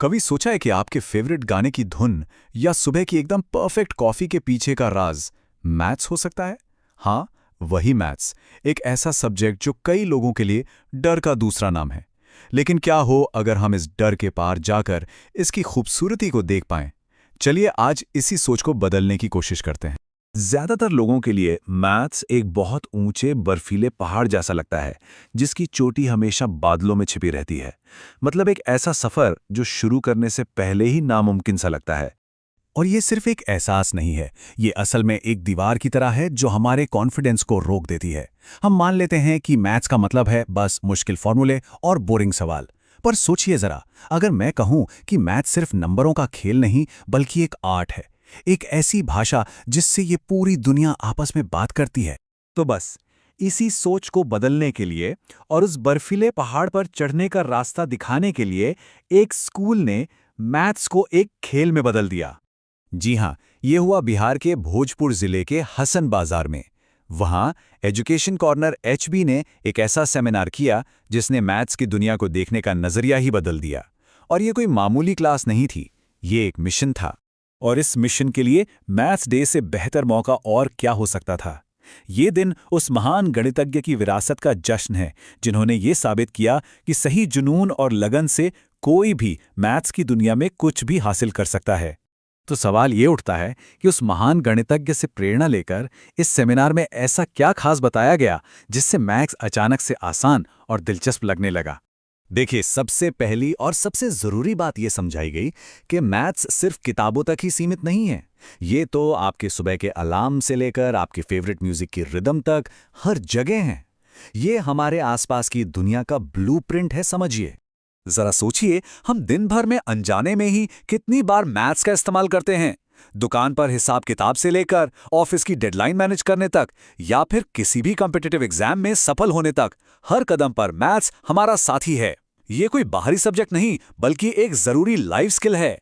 कभी सोचा है कि आपके फेवरेट गाने की धुन या सुबह की एकदम परफेक्ट कॉफी के पीछे का राज मैथ्स हो सकता है? हाँ, वही मैथ्स, एक ऐसा सब्जेक्ट जो कई लोगों के लिए डर का दूसरा नाम है। लेकिन क्या हो अगर हम इस डर के पार जाकर इसकी खूबसूरती को देख पाएं? चलिए आज इसी सोच को बदलने की कोशिश करते हैं। ज्यादातर लोगों के लिए मैथ्स एक बहुत ऊंचे बर्फीले पहाड़ जैसा लगता है, जिसकी चोटी हमेशा बादलों में छिपी रहती है। मतलब एक ऐसा सफर जो शुरू करने से पहले ही नामुमकिन सा लगता है। और ये सिर्फ एक एहसास नहीं है, ये असल में एक दीवार की तरह है जो हमारे कॉन्फिडेंस को रोक देती है। हम मान लेते हैं कि मैथ्स का मतलब है बस मुश्किल फॉर्मूले और बोरिंग सवाल। पर सोचिए जरा, अगर मैं कहूं कि मैथ्स सिर्फ नंबरों का खेल नहीं बल्कि एक आर्ट है, एक ऐसी भाषा जिससे ये पूरी दुनिया आपस में बात करती है। तो बस इसी सोच को बदलने के लिए और उस बर्फीले पहाड़ पर चढ़ने का रास्ता दिखाने के लिए एक स्कूल ने मैथ्स को एक खेल में बदल दिया। जी हाँ, ये हुआ बिहार के भोजपुर जिले के हसन बाजार में। वहाँ एजुकेशन कॉर्नर एचबी ने एक ऐसा सेमिनार किया जिसने मैथ्स की दुनिया को देखने का नजरिया ही बदल दिया। और ये कोई मामूली क्लास नहीं थी, ये एक मिशन था। और इस मिशन के लिए मैथ्स डे से बेहतर मौका और क्या हो सकता था। ये दिन उस महान गणितज्ञ की विरासत का जश्न है जिन्होंने ये साबित किया कि सही जुनून और लगन से कोई भी मैथ्स की दुनिया में कुछ भी हासिल कर सकता है। तो सवाल ये उठता है कि उस महान गणितज्ञ से प्रेरणा लेकर इस सेमिनार में ऐसा क्या खास बताया गया जिससे मैथ्स अचानक से आसान और दिलचस्प लगने लगा। देखिए, सबसे पहली और सबसे जरूरी बात यह समझाई गई कि मैथ्स सिर्फ किताबों तक ही सीमित नहीं है। ये तो आपके सुबह के अलार्म से लेकर आपके फेवरेट म्यूजिक की रिदम तक हर जगह है। ये हमारे आसपास की दुनिया का ब्लूप्रिंट है, समझिए। जरा सोचिए, हम दिन भर में अनजाने में ही कितनी बार मैथ्स का इस्तेमाल करते हैं। दुकान पर हिसाब किताब से लेकर ऑफिस की डेडलाइन मैनेज करने तक, या फिर किसी भी कॉम्पिटिटिव एग्जाम में सफल होने तक, हर कदम पर मैथ्स हमारा साथी है। ये कोई बाहरी सब्जेक्ट नहीं बल्कि एक जरूरी लाइफ स्किल है।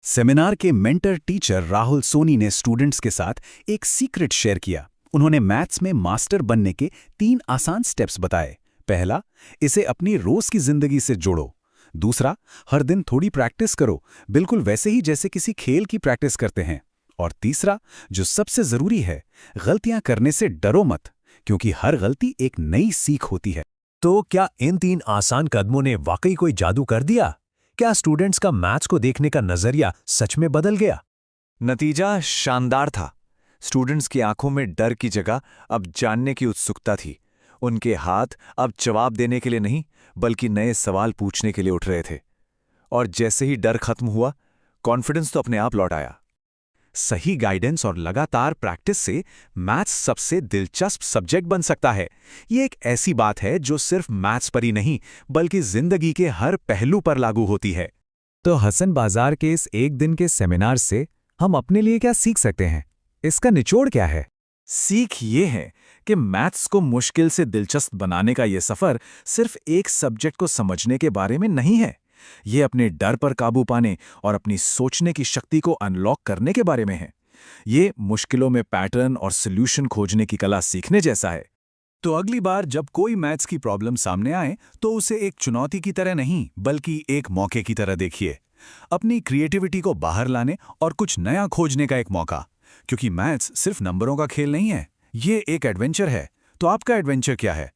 सेमिनार के मेंटर टीचर राहुल सोनी ने स्टूडेंट्स के साथ एक सीक्रेट शेयर किया। उन्होंने मैथ्स में मास्टर बनने के 3 आसान स्टेप्स बताए। पहला, इसे अपनी रोज की जिंदगी से जोड़ो। दूसरा, हर दिन थोड़ी प्रैक्टिस करो, बिल्कुल वैसे ही जैसे किसी खेल की प्रैक्टिस करते हैं। और तीसरा, जो सबसे जरूरी है, गलतियां करने से डरो मत, क्योंकि हर गलती एक नई सीख होती है। तो क्या इन 3 आसान कदमों ने वाकई कोई जादू कर दिया? क्या स्टूडेंट्स का मैथ्स को देखने का नजरिया सच में बदल गया? नतीजा शानदार था। स्टूडेंट्स की आंखों में डर की जगह अब जानने की उत्सुकता थी। उनके हाथ अब जवाब देने के लिए नहीं बल्कि नए सवाल पूछने के लिए उठ रहे थे। और जैसे ही डर खत्म हुआ, कॉन्फिडेंस तो अपने आप लौट आया। सही गाइडेंस और लगातार प्रैक्टिस से मैथ्स सबसे दिलचस्प सब्जेक्ट बन सकता है। ये एक ऐसी बात है जो सिर्फ मैथ्स पर ही नहीं बल्कि जिंदगी के हर पहलू पर लागू होती है। तो हसन बाजार के इस एक दिन के सेमिनार से हम अपने लिए क्या सीख सकते हैं? इसका निचोड़ क्या है? सीख ये है कि मैथ्स को मुश्किल से दिलचस्प बनाने का ये सफर सिर्फ एक सब्जेक्ट को समझने के बारे में नहीं है। ये अपने डर पर काबू पाने और अपनी सोचने की शक्ति को अनलॉक करने के बारे में है। ये मुश्किलों में पैटर्न और सॉल्यूशन खोजने की कला सीखने जैसा है। तो अगली बार जब कोई मैथ्स की प्रॉब्लम सामने आए तो उसे एक चुनौती की तरह नहीं बल्कि एक मौके की तरह देखिए। अपनी क्रिएटिविटी को बाहर लाने और कुछ नया खोजने का एक मौका। क्योंकि मैथ्स सिर्फ नंबरों का खेल नहीं है, ये एक एडवेंचर है। तो आपका एडवेंचर क्या है?